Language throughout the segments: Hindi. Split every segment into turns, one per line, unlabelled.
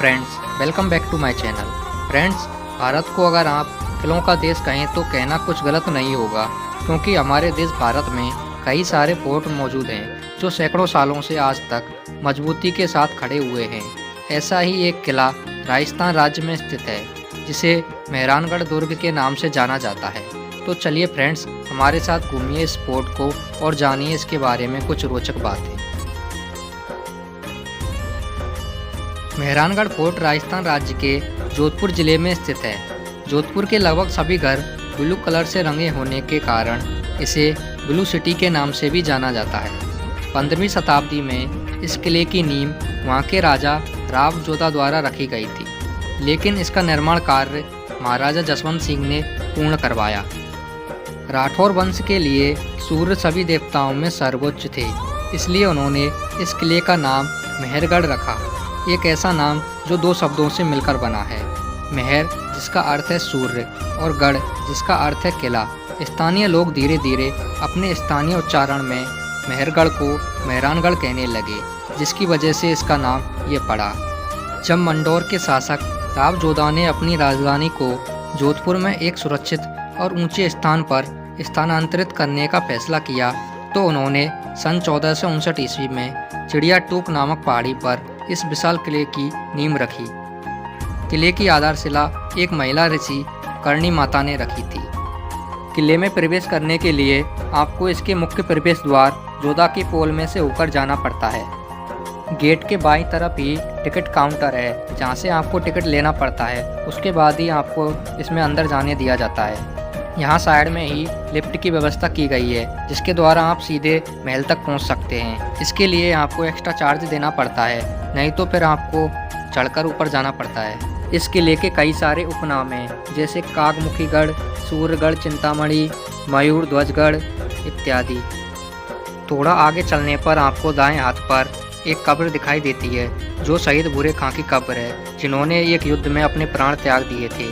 Friends, welcome back to my channel. Friends, Bharat को अगर आप किलों का देश कहें तो कहना कुछ गलत नहीं होगा, क्योंकि हमारे देश भारत में कई सारे फोर्ट मौजूद हैं जो सैकड़ों सालों से आज तक मजबूती के साथ खड़े हुए हैं। ऐसा ही एक किला राजस्थान राज्य में स्थित है, जिसे मेहरानगढ़ दुर्ग के नाम से जाना जाता है। तो चलिए फ्रेंड्स, हमारे साथ घूमिए इस फोर्ट को और जानिए इसके बारे में कुछ रोचक बातें। मेहरानगढ़ फोर्ट राजस्थान राज्य के जोधपुर जिले में स्थित है। जोधपुर के लगभग सभी घर ब्लू कलर से रंगे होने के कारण इसे ब्लू सिटी के नाम से भी जाना जाता है। 15वीं शताब्दी में इस किले की नींव वहाँ के राजा राव जोधा द्वारा रखी गई थी, लेकिन इसका निर्माण कार्य महाराजा जसवंत सिंह ने पूर्ण करवाया। राठौर वंश के लिए सूर्य सभी देवताओं में सर्वोच्च थे, इसलिए उन्होंने इस किले का नाम मेहरगढ़ रखा। एक ऐसा नाम जो दो शब्दों से मिलकर बना है, मेहर जिसका अर्थ है सूर्य और गढ़ जिसका अर्थ है किला। स्थानीय लोग धीरे धीरे अपने स्थानीय उच्चारण में मेहरगढ़ को मेहरानगढ़ कहने लगे, जिसकी वजह से इसका नाम ये पड़ा। जब मंडौर के शासक राव जोधा ने अपनी राजधानी को जोधपुर में एक सुरक्षित और ऊंचे स्थान पर स्थानांतरित करने का फैसला किया, तो उन्होंने सन 1459 ईस्वी में चिड़िया टूक नामक पहाड़ी पर इस विशाल किले की नींव रखी। किले की आधारशिला एक महिला ऋषि करणी माता ने रखी थी। किले में प्रवेश करने के लिए आपको इसके मुख्य प्रवेश द्वार जोधा की पोल में से होकर जाना पड़ता है। गेट के बाईं तरफ ही टिकट काउंटर है, जहां से आपको टिकट लेना पड़ता है। उसके बाद ही आपको इसमें अंदर जाने दिया जाता है। यहाँ साइड में ही लिफ्ट की व्यवस्था की गई है, जिसके द्वारा आप सीधे महल तक पहुँच सकते हैं। इसके लिए आपको एक्स्ट्रा चार्ज देना पड़ता है, नहीं तो फिर आपको चढ़कर ऊपर जाना पड़ता है। इस किले के कई सारे उपनाम हैं, जैसे कागमुखीगढ़, सूर्यगढ़, चिंतामणि, मयूर ध्वजगढ़ इत्यादि। थोड़ा आगे चलने पर आपको दाएं हाथ पर एक कब्र दिखाई देती है, जो शहीद भूरे खां की कब्र है, जिन्होंने एक युद्ध में अपने प्राण त्याग दिए थे।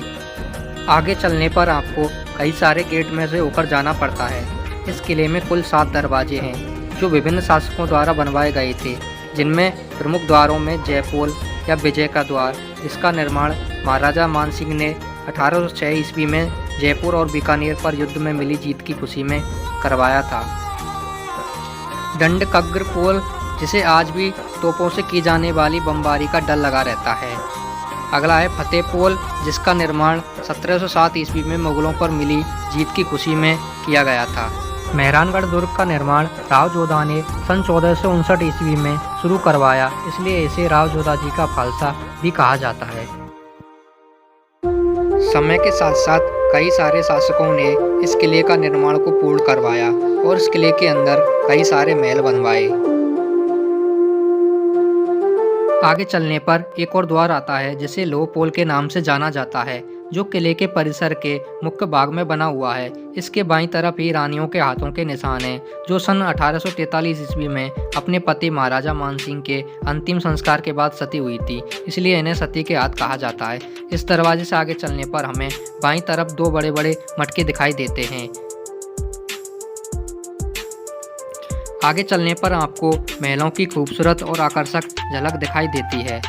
आगे चलने पर आपको कई सारे गेट में से होकर जाना पड़ता है। इस किले में कुल 7 दरवाजे हैं, जो विभिन्न शासकों द्वारा बनवाए गए थे, जिनमें प्रमुख द्वारों में जयपोल या विजय का द्वार, जिसका निर्माण महाराजा मानसिंह ने 1806 ईस्वी में जयपुर और बीकानेर पर युद्ध में मिली जीत की खुशी में करवाया था। दंडकग्र पोल, जिसे आज भी तोपों से की जाने वाली बमबारी का डर लगा रहता है। अगला है फतेह पोल, जिसका निर्माण 1707 ईस्वी में मुगलों पर मिली जीत की खुशी में किया गया था। मेहरानगढ़ दुर्ग का निर्माण राव जोधा ने सन 1459 ईस्वी में शुरू करवाया, इसलिए इसे राव जोधा जी का फालसा भी कहा जाता है। समय के साथ साथ कई सारे शासकों ने इस किले का निर्माण को पूर्ण करवाया और इस किले के अंदर कई सारे महल बनवाए। आगे चलने पर एक और द्वार आता है, जिसे लोह पोल के नाम से जाना जाता है, जो किले के परिसर के मुख्य भाग में बना हुआ है। इसके बाईं तरफ ही रानियों के हाथों के निशान हैं, जो सन 1843 ईस्वी में अपने पति महाराजा मानसिंह के अंतिम संस्कार के बाद सती हुई थी, इसलिए इन्हें सती के हाथ कहा जाता है। इस दरवाजे से आगे चलने पर हमें बाईं तरफ 2 बड़े बड़े मटके दिखाई देते हैं। आगे चलने पर आपको महलों की खूबसूरत और आकर्षक झलक दिखाई देती है।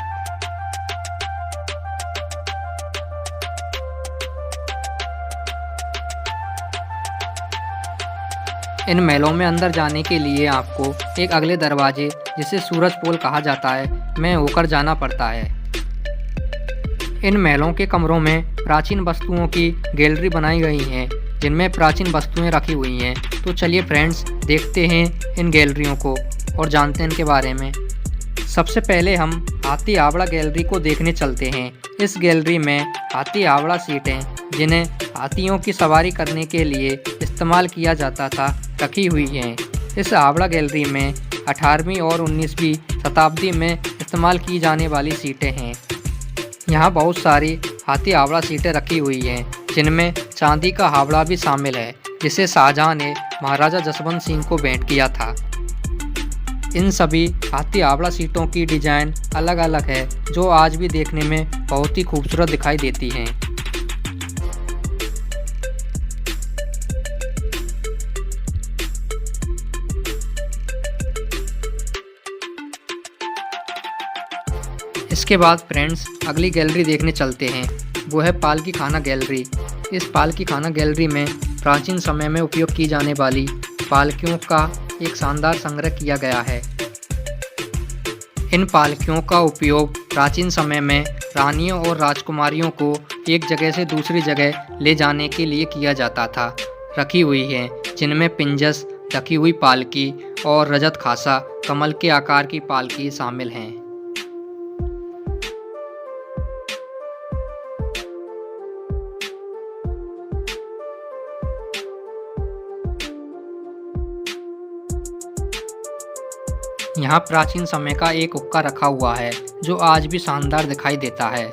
इन महलों में अंदर जाने के लिए आपको एक अगले दरवाजे, जिसे सूरज पोल कहा जाता है, में होकर जाना पड़ता है। इन महलों के कमरों में प्राचीन वस्तुओं की गैलरी बनाई गई हैं, जिनमें प्राचीन वस्तुएं रखी हुई हैं। तो चलिए फ्रेंड्स, देखते हैं इन गैलरियों को और जानते हैं इनके बारे में। सबसे पहले हम हाथी हावड़ा गैलरी को देखने चलते हैं। इस गैलरी में हाथी हावड़ा सीटें, जिन्हें हाथियों की सवारी करने के लिए इस्तेमाल किया जाता था, रखी हुई हैं। इस हावड़ा गैलरी में 18वीं और 19वीं शताब्दी में इस्तेमाल की जाने वाली सीटें हैं। यहाँ बहुत सारी हाथी हावड़ा सीटें रखी हुई हैं, जिनमें चांदी का हावड़ा भी शामिल है, जिसे शाहजहां ने महाराजा जसवंत सिंह को भेंट किया था। इन सभी हाथी हावड़ा सीटों की डिजाइन अलग अलग है, जो आज भी देखने में बहुत ही खूबसूरत दिखाई देती हैं। इसके बाद फ्रेंड्स अगली गैलरी देखने चलते हैं, वो है पालकी खाना गैलरी। इस पालकी खाना गैलरी में प्राचीन समय में उपयोग की जाने वाली पालकियों का एक शानदार संग्रह किया गया है। इन पालकियों का उपयोग प्राचीन समय में रानियों और राजकुमारियों को एक जगह से दूसरी जगह ले जाने के लिए किया जाता था। रखी हुई हैं जिनमें पिंजस, ढकी हुई पालकी और रजत खासा कमल के आकार की पालकी शामिल हैं। यहाँ प्राचीन समय का एक हुक्का रखा हुआ है जो आज भी शानदार दिखाई देता है।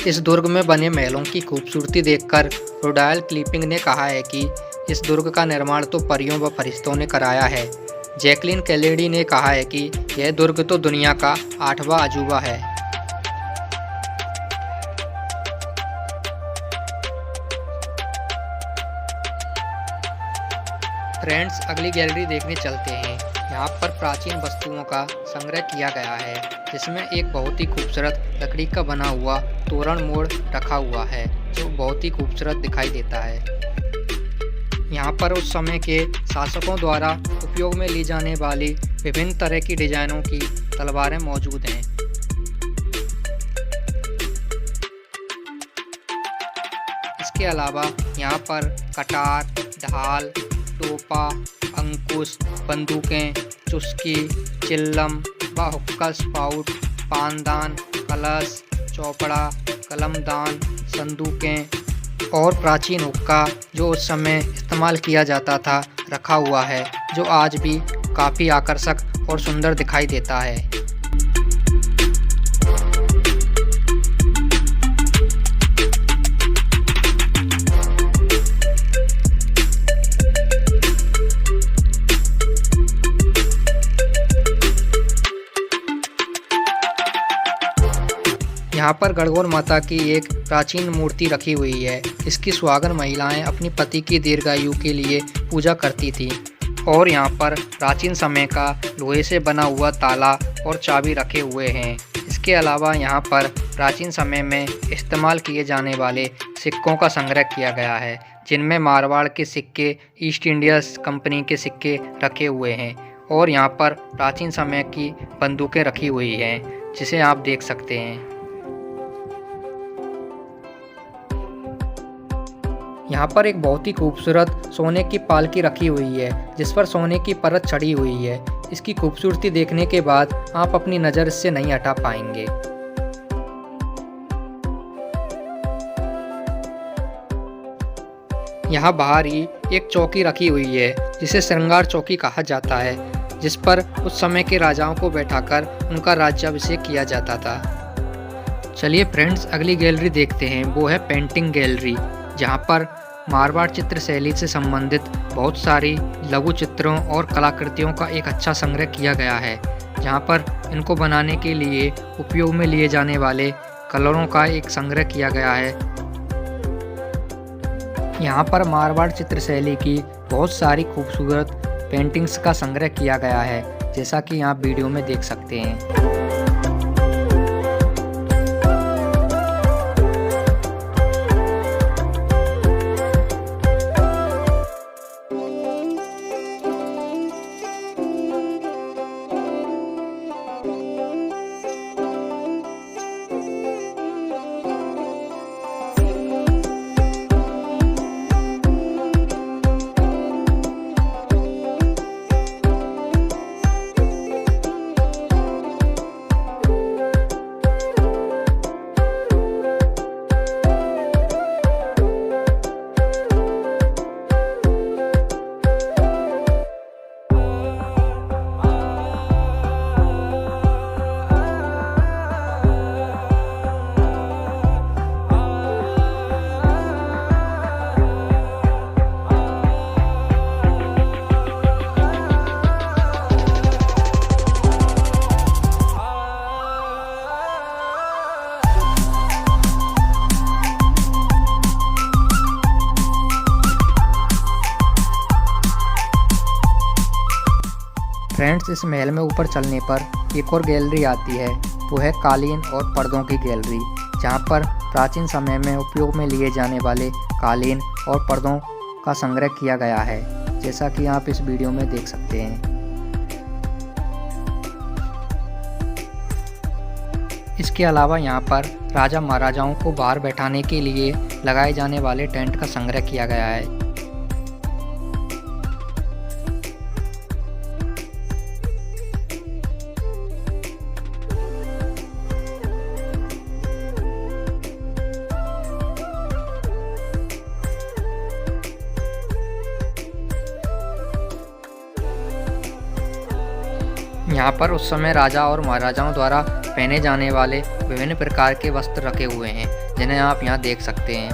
इस दुर्ग में बने महलों की खूबसूरती देखकर रुडयार्ड किपलिंग ने कहा है कि इस दुर्ग का निर्माण तो परियों व फरिश्तों ने कराया है। जैकलिन कैलेडी ने कहा है कि यह दुर्ग तो दुनिया का 8वां अजूबा है। फ्रेंड्स अगली गैलरी देखने चलते हैं। यहाँ पर प्राचीन वस्तुओं का संग्रह किया गया है, जिसमें एक बहुत ही खूबसूरत लकड़ी का बना हुआ तोरण मोड़ रखा हुआ है जो बहुत ही खूबसूरत दिखाई देता है। यहाँ पर उस समय के शासकों द्वारा उपयोग में ली जाने वाली विभिन्न तरह की डिजाइनों की तलवारें मौजूद हैं। इसके अलावा यहाँ पर कटार, ढाल, टोपा, अंकुश, बंदूकें, चुस्की, चिल्लम व हुक्का स्पाउट, पानदान, कलश, चौपड़ा, कलमदान, संदूकें और प्राचीन हुक्का जो उस समय इस्तेमाल किया जाता था रखा हुआ है, जो आज भी काफ़ी आकर्षक और सुंदर दिखाई देता है। यहाँ पर गणगौर माता की एक प्राचीन मूर्ति रखी हुई है। इसकी सुहागन महिलाएं अपनी पति की दीर्घायु के लिए पूजा करती थी और यहाँ पर प्राचीन समय का लोहे से बना हुआ ताला और चाबी रखे हुए हैं। इसके अलावा यहाँ पर प्राचीन समय में इस्तेमाल किए जाने वाले सिक्कों का संग्रह किया गया है, जिनमें मारवाड़ के सिक्के, ईस्ट इंडिया कंपनी के सिक्के रखे हुए हैं और यहाँ पर प्राचीन समय की बंदूकें रखी हुई हैं, जिसे आप देख सकते हैं। यहाँ पर एक बहुत ही खूबसूरत सोने की पालकी रखी हुई है, जिस पर सोने की परत चढ़ी हुई है। इसकी खूबसूरती देखने के बाद आप अपनी नज़र इससे नहीं हटा पाएंगे। यहाँ बाहर ही एक चौकी रखी हुई है, जिसे श्रृंगार चौकी कहा जाता है, जिस पर उस समय के राजाओं को बैठाकर उनका राज्याभिषेक किया जाता था। चलिए फ्रेंड्स अगली गैलरी देखते हैं, वो है पेंटिंग गैलरी, जहाँ पर मारवाड़ चित्र शैली से संबंधित बहुत सारी लघु चित्रों और कलाकृतियों का एक अच्छा संग्रह किया गया है, जहाँ पर इनको बनाने के लिए उपयोग में लिए जाने वाले कलरों का एक संग्रह किया गया है। यहाँ पर मारवाड़ चित्र शैली की बहुत सारी खूबसूरत पेंटिंग्स का संग्रह किया गया है, जैसा कि आप वीडियो में देख सकते हैं। फ्रेंड्स इस महल में ऊपर चलने पर एक और गैलरी आती है, वो है कालीन और पर्दों की गैलरी, जहाँ पर प्राचीन समय में उपयोग में लिए जाने वाले कालीन और पर्दों का संग्रह किया गया है, जैसा कि आप इस वीडियो में देख सकते हैं। इसके अलावा यहाँ पर राजा महाराजाओं को बाहर बैठाने के लिए लगाए जाने वाले टेंट का संग्रह किया गया है। यहाँ पर उस समय राजा और महाराजाओं द्वारा पहने जाने वाले विभिन्न प्रकार के वस्त्र रखे हुए हैं, जिन्हें आप यहाँ देख सकते हैं।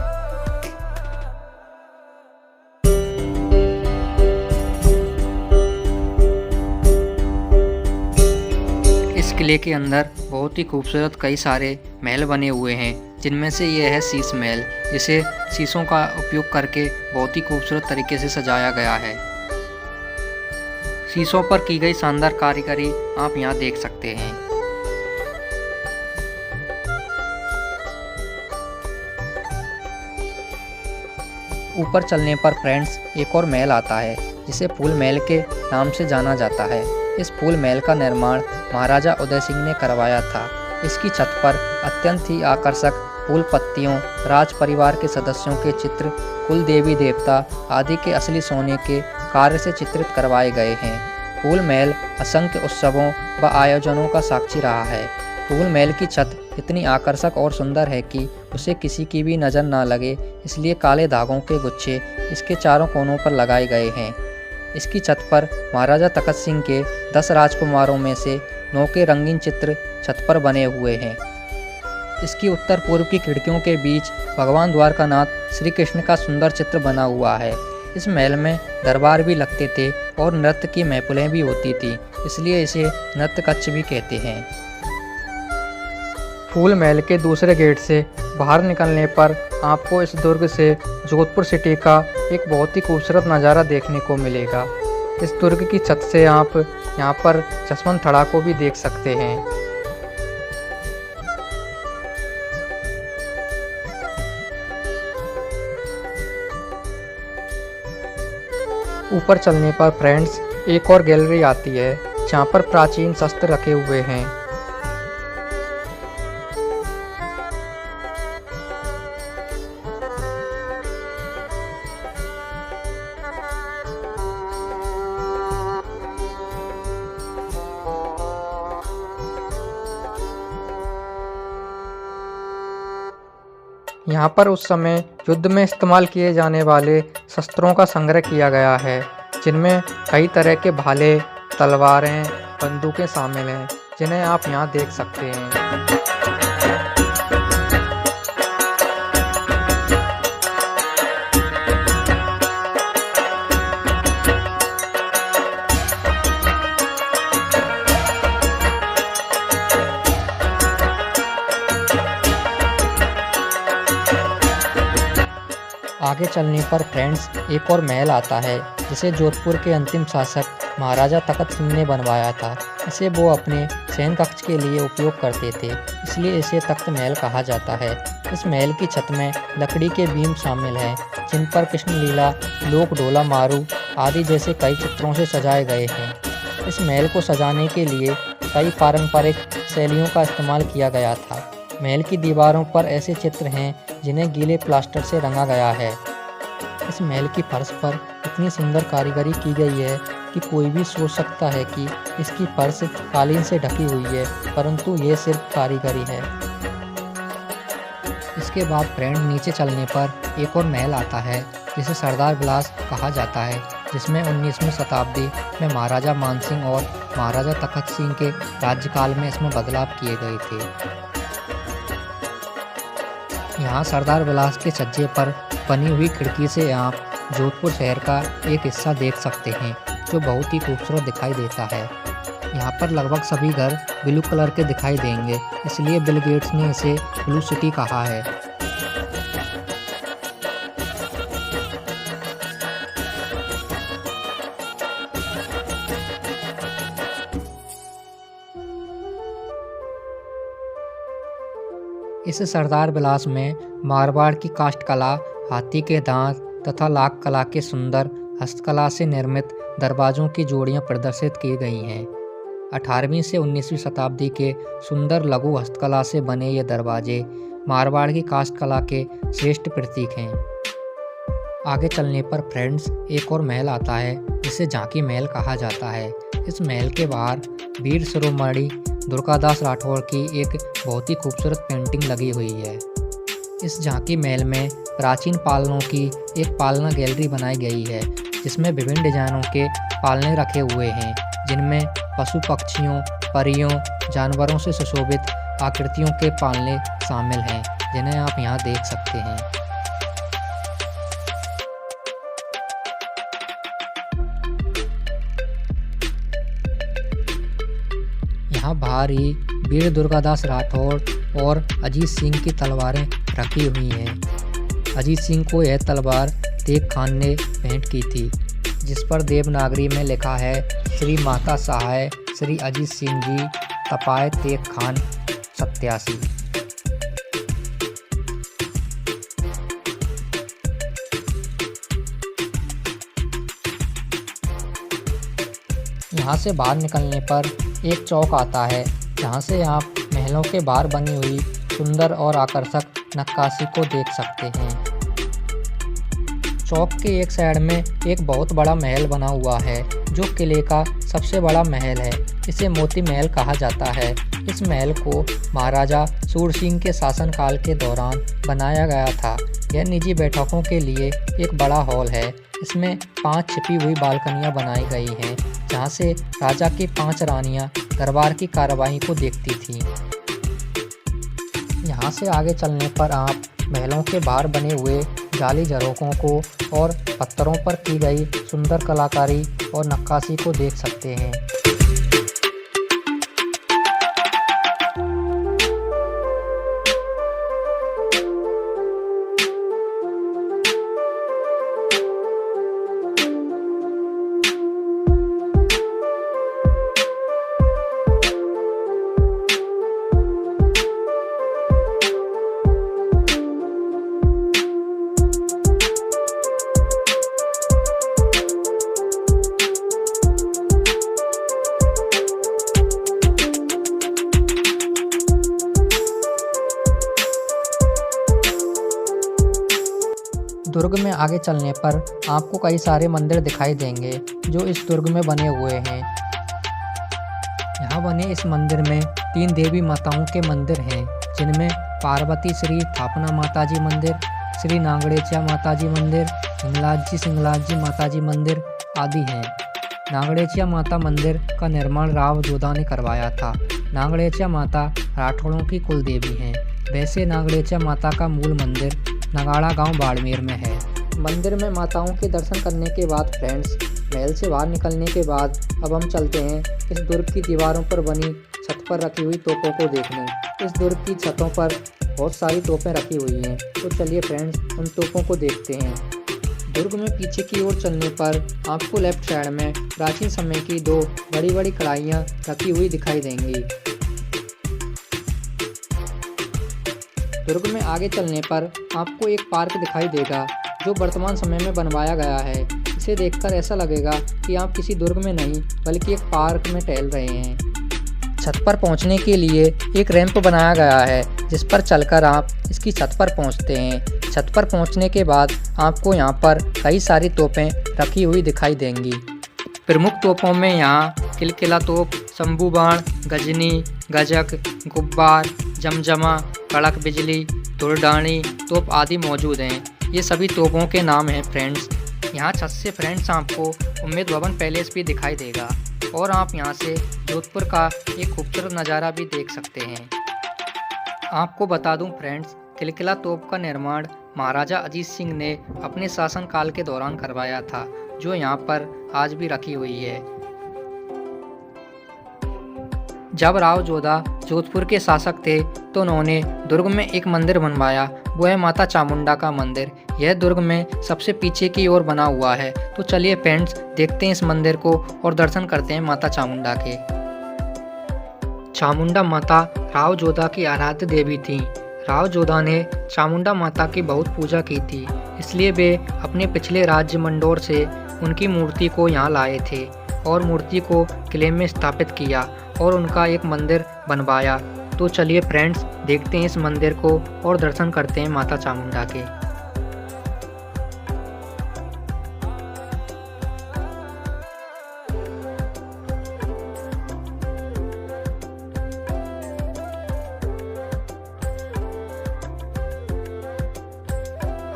इस किले के अंदर बहुत ही खूबसूरत कई सारे महल बने हुए हैं, जिनमें से यह है शीश महल, जिसे शीशों का उपयोग करके बहुत ही खूबसूरत तरीके से सजाया गया है। शीशों पर की गई शानदार कारीगरी आप यहाँ देख सकते हैं। ऊपर चलने पर फ्रेंड्स एक और महल आता है, जिसे फूल महल के नाम से जाना जाता है। इस फूल महल का निर्माण महाराजा उदय सिंह ने करवाया था। इसकी छत पर अत्यंत ही आकर्षक फूल पत्तियों, राज परिवार के सदस्यों के चित्र, कुल देवी देवता आदि के असली सोने के कार्य से चित्रित करवाए गए हैं। फूल महल असंख्य उत्सवों व आयोजनों का साक्षी रहा है। फूल महल की छत इतनी आकर्षक और सुंदर है कि उसे किसी की भी नज़र ना लगे, इसलिए काले धागों के गुच्छे इसके चारों कोनों पर लगाए गए हैं। इसकी छत पर महाराजा तखत सिंह के 10 राजकुमारों में से 9 के रंगीन चित्र छत पर बने हुए हैं। इसकी उत्तर पूर्व की खिड़कियों के बीच भगवान द्वारकानाथ श्री कृष्ण का सुंदर चित्र बना हुआ है। इस महल में दरबार भी लगते थे और नृत्य की महफिलें भी होती थी, इसलिए इसे नृत्य कक्ष भी कहते हैं। फूल महल के दूसरे गेट से बाहर निकलने पर आपको इस दुर्ग से जोधपुर सिटी का एक बहुत ही खूबसूरत नज़ारा देखने को मिलेगा। इस दुर्ग की छत से आप यहाँ पर जसवंत थड़ा को भी देख सकते हैं। ऊपर चलने पर फ्रेंड्स एक और गैलरी आती है, जहाँ पर प्राचीन शस्त्र रखे हुए हैं। यहाँ पर उस समय युद्ध में इस्तेमाल किए जाने वाले शस्त्रों का संग्रह किया गया है, जिनमें कई तरह के भाले, तलवारें, बंदूकें शामिल हैं, जिन्हें आप यहाँ देख सकते हैं। आगे चलने पर फ्रेंड्स एक और महल आता है, जिसे जोधपुर के अंतिम शासक महाराजा तखत सिंह ने बनवाया था। इसे वो अपने शयन कक्ष के लिए उपयोग करते थे, इसलिए इसे तख्त महल कहा जाता है। इस महल की छत में लकड़ी के बीम शामिल हैं, जिन पर कृष्ण लीला, लोक ढोला मारू आदि जैसे कई चित्रों से सजाए गए हैं। इस महल को सजाने के लिए कई पारंपरिक शैलियों का इस्तेमाल किया गया था। महल की दीवारों पर ऐसे चित्र हैं जिन्हें गीले प्लास्टर से रंगा गया है। इस महल की फर्श पर इतनी सुंदर कारीगरी की गई है कि कोई भी सोच सकता है कि इसकी फर्श कालीन से ढकी हुई है, परंतु ये सिर्फ कारीगरी है। इसके बाद फ्रेंड नीचे चलने पर एक और महल आता है, जिसे सरदार विलास कहा जाता है, जिसमें 19वीं शताब्दी में महाराजा मानसिंह और महाराजा तखत सिंह के राज्यकाल में इसमें बदलाव किए गए थे। यहाँ सरदार विलास के छज्जे पर बनी हुई खिड़की से आप जोधपुर शहर का एक हिस्सा देख सकते हैं, जो बहुत ही खूबसूरत दिखाई देता है। यहाँ पर लगभग सभी घर ब्लू कलर के दिखाई देंगे, इसलिए बिल गेट्स ने इसे ब्लू सिटी कहा है। इस सरदार विलास में मारवाड़ की काष्ठकला, हाथी के दांत तथा लाख कला के सुंदर हस्तकला से निर्मित दरवाजों की जोड़ियां प्रदर्शित की गई हैं। 18वीं से 19वीं शताब्दी के सुंदर लघु हस्तकला से बने ये दरवाजे मारवाड़ की काष्ठकला के श्रेष्ठ प्रतीक हैं। आगे चलने पर फ्रेंड्स एक और महल आता है जिसे झांकी महल कहा जाता है। इस महल के बाहर वीर शिरोमणि दुर्गादास राठौर की एक बहुत ही खूबसूरत पेंटिंग लगी हुई है। इस झांकी महल में प्राचीन पालनों की एक पालना गैलरी बनाई गई है जिसमें विभिन्न डिजाइनों के पालने रखे हुए हैं, जिनमें पशु पक्षियों, परियों, जानवरों से सुशोभित आकृतियों के पालने शामिल हैं, जिन्हें आप यहाँ देख सकते हैं। यहाँ बाहर ही वीर दुर्गादास राठौर और अजीत सिंह की तलवारें रखी हुई हैं। अजीत सिंह को यह तलवार तेग खान ने भेंट की थी, जिस पर देवनागरी में लिखा है, श्री माता सहाय श्री अजीत सिंह जी तपाए तेग खान 87। यहाँ से बाहर निकलने पर एक चौक आता है जहाँ से आप महलों के बाहर बनी हुई सुंदर और आकर्षक नक्काशी को देख सकते हैं। चौक के एक साइड में एक बहुत बड़ा महल बना हुआ है जो किले का सबसे बड़ा महल है। इसे मोती महल कहा जाता है। इस महल को महाराजा सूरसिंह के शासनकाल के दौरान बनाया गया था। यह निजी बैठकों के लिए एक बड़ा हॉल है। इसमें 5 छिपी हुई बालकनियां बनाई गई हैं जहां से राजा की 5 रानियां दरबार की कार्यवाही को देखती थीं। यहाँ से आगे चलने पर आप महलों के बाहर बने हुए जाली झरोखों को और पत्थरों पर की गई सुंदर कलाकारी और नक्काशी को देख सकते हैं। दुर्ग में आगे चलने पर आपको कई सारे मंदिर दिखाई देंगे जो इस दुर्ग में बने हुए हैं। यहाँ बने इस मंदिर में 3 देवी माताओं के मंदिर हैं, जिनमें पार्वती श्री थापना माताजी मंदिर, श्री नागड़ेचिया माताजी मंदिर, सिंगलाज जी माताजी मंदिर आदि हैं। नागड़ेचिया माता मंदिर का निर्माण राव जोधा ने करवाया था। नागड़ेचिया माता राठौड़ों की कुल देवी हैं। वैसे नागड़ेचिया माता का मूल मंदिर नगाड़ा गांव बाड़मेर में है। मंदिर में माताओं के दर्शन करने के बाद फ्रेंड्स, महल से बाहर निकलने के बाद अब हम चलते हैं इस दुर्ग की दीवारों पर बनी छत पर रखी हुई तोपों को देखने। इस दुर्ग की छतों पर बहुत सारी तोपें रखी हुई हैं, तो चलिए फ्रेंड्स उन तोपों को देखते हैं। दुर्ग में पीछे की ओर चलने पर आपको लेफ्ट साइड में प्राचीन समय की 2 बड़ी बड़ी कढ़ाइयाँ रखी हुई दिखाई देंगी। दुर्ग में आगे चलने पर आपको एक पार्क दिखाई देगा जो वर्तमान समय में बनवाया गया है। इसे देखकर ऐसा लगेगा कि आप किसी दुर्ग में नहीं बल्कि एक पार्क में टहल रहे हैं। छत पर पहुंचने के लिए एक रैंप बनाया गया है जिस पर चलकर आप इसकी छत पर पहुंचते हैं। छत पर पहुंचने के बाद आपको यहां पर कई सारी तोपें रखी हुई दिखाई देंगी। प्रमुख तोपों में यहाँ किलकिला तोप, शंभू बाण, गजनी, गजक, गुब्बार, जमजमा, कड़क बिजली, धुरडानी तोप आदि मौजूद हैं। ये सभी तोपों के नाम हैं फ्रेंड्स। यहाँ छत से फ्रेंड्स आपको उम्मेद भवन पैलेस भी दिखाई देगा और आप यहाँ से जोधपुर का एक खूबसूरत नज़ारा भी देख सकते हैं। आपको बता दूं फ्रेंड्स, किलकिला तोप का निर्माण महाराजा अजीत सिंह ने अपने शासनकाल के दौरान करवाया था, जो यहाँ पर आज भी रखी हुई है। जब राव जोधा जोधपुर के शासक थे तो उन्होंने दुर्ग में एक मंदिर बनवाया, वो है माता चामुंडा का मंदिर। यह दुर्ग में सबसे पीछे की ओर बना हुआ है। तो चलिए फ्रेंड्स देखते हैं इस मंदिर को और दर्शन करते हैं माता चामुंडा के। चामुंडा माता राव जोधा की आराध्य देवी थीं। राव जोधा ने चामुंडा माता की बहुत पूजा की थी, इसलिए वे अपने पिछले राज्य मंडोर से उनकी मूर्ति को यहाँ लाए थे और मूर्ति को किले में स्थापित किया और उनका एक मंदिर बनवाया। तो चलिए फ्रेंड्स, देखते हैं इस मंदिर को और दर्शन करते हैं माता चामुंडा के।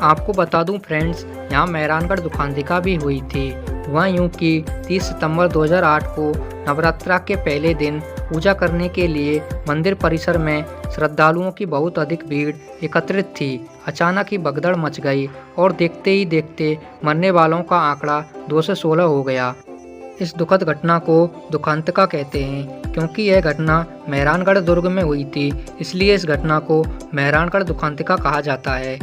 आपको बता दूं फ्रेंड्स, यहाँ मेहरानगढ़ दुखांतिका भी हुई थी। वह यूँ कि 30 सितंबर 2008 को नवरात्रा के पहले दिन पूजा करने के लिए मंदिर परिसर में श्रद्धालुओं की बहुत अधिक भीड़ एकत्रित थी। अचानक ही भगदड़ मच गई और देखते ही देखते मरने वालों का आंकड़ा 2 से 16 हो गया। इस दुखद घटना को दुखांतिका कहते हैं क्योंकि यह घटना मेहरानगढ़ दुर्ग में हुई थी, इसलिए इस घटना को मेहरानगढ़ दुखांतिका कहा जाता है।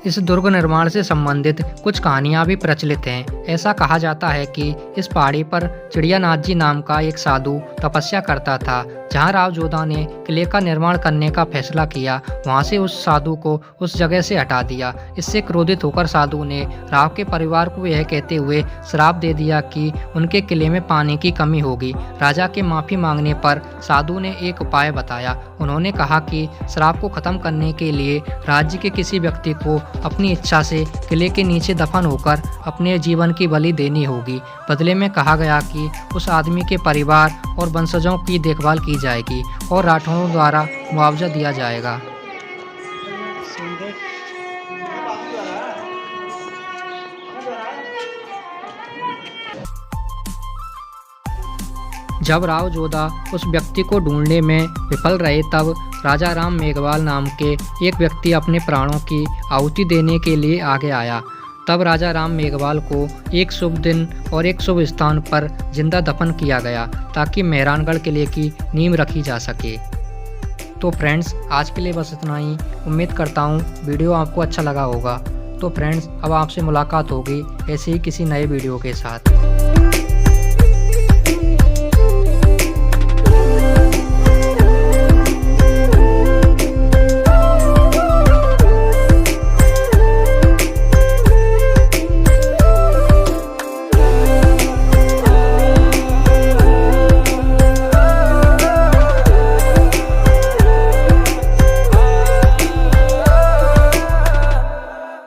इस दुर्ग निर्माण से संबंधित कुछ कहानियां भी प्रचलित हैं। ऐसा कहा जाता है कि इस पहाड़ी पर चिड़ियानाथ जी नाम का एक साधु तपस्या करता था। जहां राव जोधा ने किले का निर्माण करने का फैसला किया, वहां से उस साधु को उस जगह से हटा दिया। इससे क्रोधित होकर साधु ने राव के परिवार को यह कहते हुए श्राप दे दिया कि उनके किले में पानी की कमी होगी। राजा के माफ़ी मांगने पर साधु ने एक उपाय बताया। उन्होंने कहा कि श्राप को खत्म करने के लिए राज्य के किसी व्यक्ति को अपनी इच्छा से किले के नीचे दफन होकर अपने जीवन की बलि देनी होगी। बदले में कहा गया कि उस आदमी के परिवार और वंशजों की देखभाल की जाएगी और राठौरों द्वारा मुआवजा दिया जाएगा। जब राव जोधा उस व्यक्ति को ढूंढने में विफल रहे, तब राजा राम मेघवाल नाम के एक व्यक्ति अपने प्राणों की आहुति देने के लिए आगे आया। तब राजा राम मेघवाल को एक शुभ दिन और एक शुभ स्थान पर जिंदा दफन किया गया ताकि मेहरानगढ़ किले की नींव रखी जा सके। तो फ्रेंड्स, आज के लिए बस इतना ही। उम्मीद करता हूँ वीडियो आपको अच्छा लगा होगा। तो फ्रेंड्स, अब आपसे मुलाकात होगी ऐसे ही किसी नए वीडियो के साथ।